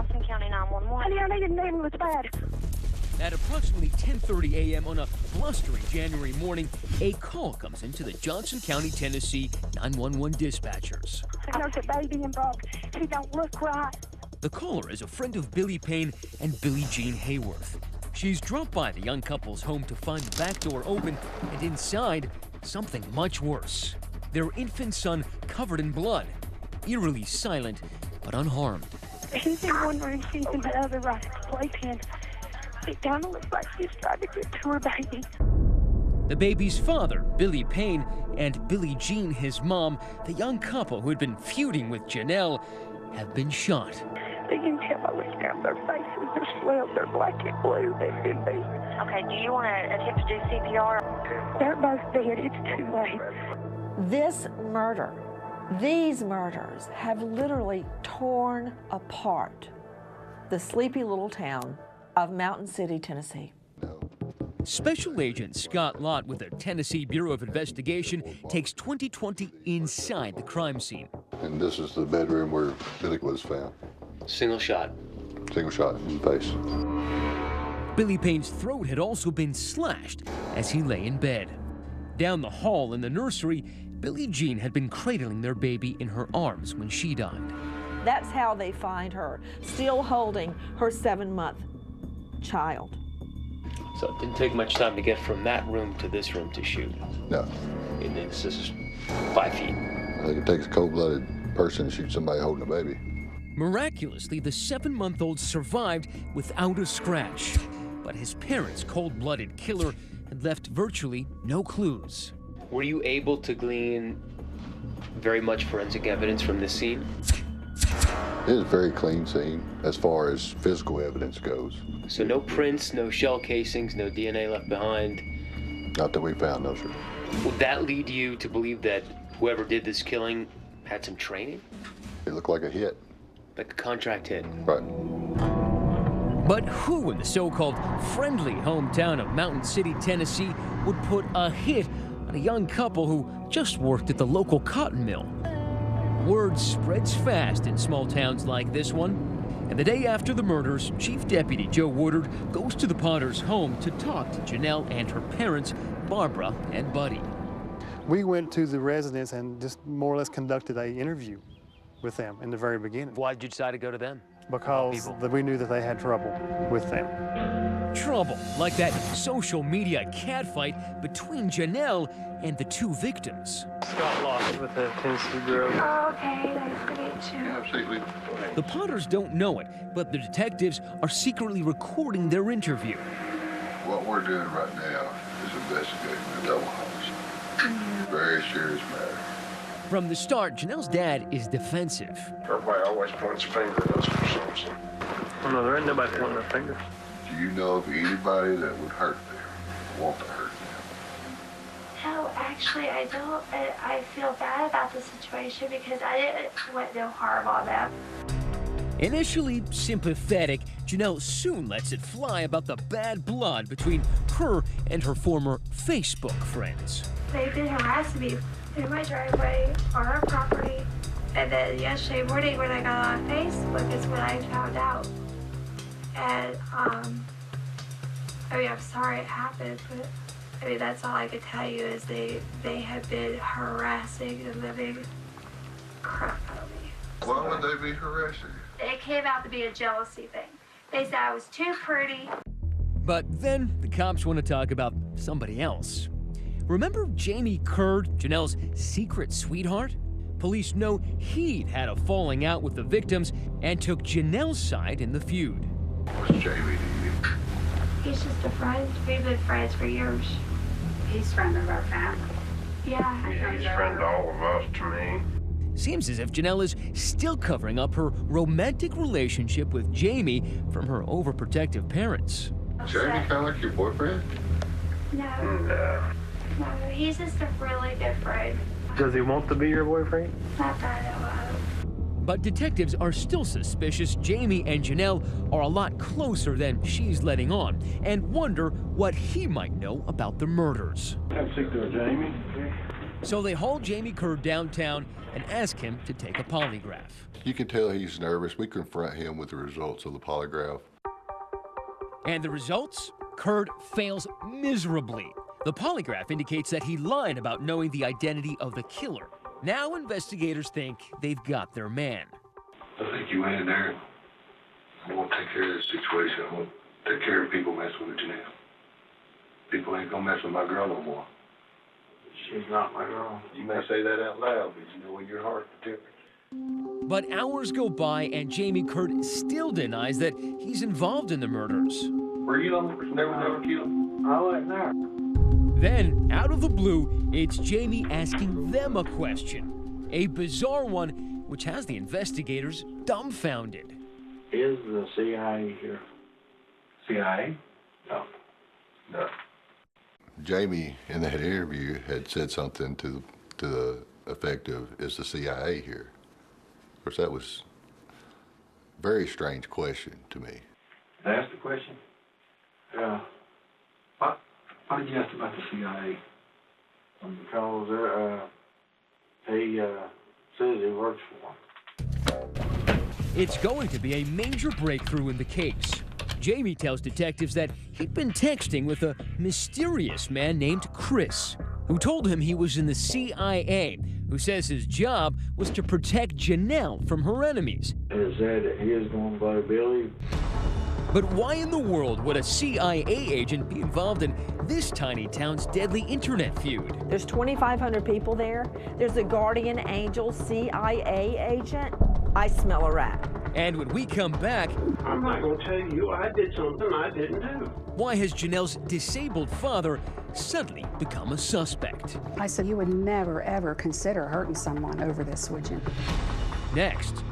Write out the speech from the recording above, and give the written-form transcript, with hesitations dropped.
Johnson County 911. Honey, I need an ambulance bad. At approximately 10:30 a.m. on a blustery January morning, a call comes into the Johnson County, Tennessee 911 dispatchers. There's a baby involved. He don't look right. The caller is a friend of Billy Payne and Billie Jean Hayworth. She's dropped by the young couple's home to find the back door open, and inside, something much worse. Their infant son covered in blood, eerily silent but unharmed. He's in one room, she's in the other, right at the playpen. It kind of looks like she's trying to get to her baby. The baby's father, Billy Payne, and Billie Jean, his mom, the young couple who had been feuding with Janelle, have been shot. You can tell by looking down their faces, they're swelled, they're black and blue, they've been beat. Okay, do you want to attempt to do CPR? They're both dead, it's too late. This murder, these murders have literally torn apart the sleepy little town of Mountain City, Tennessee. Special Agent Scott Lott with the Tennessee Bureau of Investigation takes 2020 inside the crime scene. And this is the bedroom where Billy was found. Single shot. Single shot in the face. Billy Payne's throat had also been slashed as he lay in bed. Down the hall in the nursery, Billie Jean had been cradling their baby in her arms when she died. That's how they find her, still holding her 7-month child. So it didn't take much time to get from that room to this room to shoot. No. And this is 5 feet. I think it takes a cold-blooded person to shoot somebody holding a baby. Miraculously, the 7-month-old survived without a scratch. But his parents' cold-blooded killer had left virtually no clues. Were you able to glean very much forensic evidence from this scene? It is a very clean scene as far as physical evidence goes. So no prints, no shell casings, no DNA left behind? Not that we found, no, sir. Would that lead you to believe that whoever did this killing had some training? It looked like a hit. Like a contract hit? Right. But who in the so-called friendly hometown of Mountain City, Tennessee, would put a hit on a young couple who just worked at the local cotton mill? Word spreads fast in small towns like this one. And the day after the murders, Chief Deputy Joe Woodard goes to the Potters' home to talk to Janelle and her parents, Barbara and Buddy. We went to the residence and just more or less conducted an interview with them in the very beginning. Why did you decide to go to them? Because we knew that they had trouble with them. Trouble, like that social media catfight between Janelle and the two victims. Scott Lost with the Tennessee Bureau. Oh, okay, nice to meet you. Yeah, absolutely. The Potters don't know it, but the detectives are secretly recording their interview. What we're doing right now is investigating a double homicide. Very serious matter. From the start, Janelle's dad is defensive. Everybody always points a finger at us for something. Oh, no, there ain't nobody pointing their finger. Do you know of anybody that would hurt them, want to hurt them? No, actually, I don't. I feel bad about the situation because I didn't want no harm on them. Initially sympathetic, Janelle soon lets it fly about the bad blood between her and her former Facebook friends. They've been harassing me in my driveway on our property. And then yesterday morning when I got on Facebook is when I found out. And, I mean, I'm sorry it happened, but, I mean, that's all I can tell you is they have been harassing the living crap out of me. Why would they be harassing you? It came out to be a jealousy thing. They said I was too pretty. But then the cops want to talk about somebody else. Remember Jamie Curd, Janelle's secret sweetheart? Police know he'd had a falling out with the victims and took Janelle's side in the feud. What's Jamie to you? He's just a friend. We've been friends for years. He's a friend of our family. Yeah. He's a friend to all of us, to me. Seems as if Janelle is still covering up her romantic relationship with Jamie from her overprotective parents. Jamie kind of like your boyfriend? No, he's just a really good friend. Does he want to be your boyfriend? Not that I know of. But detectives are still suspicious Jamie and Janelle are a lot closer than she's letting on, and wonder what he might know about the murders. Have a seat there, Jamie. So they haul Jamie Kerr downtown and ask him to take a polygraph. You can tell he's nervous. We confront him with the results of the polygraph. And the results? Kerr fails miserably. The polygraph indicates that he lied about knowing the identity of the killer. Now investigators think they've got their man. I think you went in there. I want to take care of this situation. I want to take care of people messing with Janelle. People ain't gonna mess with my girl no more. She's not my girl. You may say that out loud, but you know in your heart the difference. But hours go by and Jamie Kerr still denies that he's involved in the murders. Were you on the person that was never killed? I wasn't there. Then, out of the blue, it's Jamie asking them a question. A bizarre one, which has the investigators dumbfounded. Is the CIA here? CIA? No. No. Jamie, in that interview, had said something to the effect of, is the CIA here? Of course, that was a very strange question to me. Ask the question? Yeah. Why did you ask about the CIA? Because he says he works for them. It's going to be a major breakthrough in the case. Jamie tells detectives that he'd been texting with a mysterious man named Chris, who told him he was in the CIA, who says his job was to protect Janelle from her enemies. It said that he is going by Billy. But why in the world would a CIA agent be involved in this tiny town's deadly internet feud? There's 2,500 people there. There's a guardian angel CIA agent. I smell a rat. And when we come back, I'm not going to tell you I did something I didn't do. why has Janelle's disabled father suddenly become a suspect? I said, you would never, ever consider hurting someone over this, would you? Next.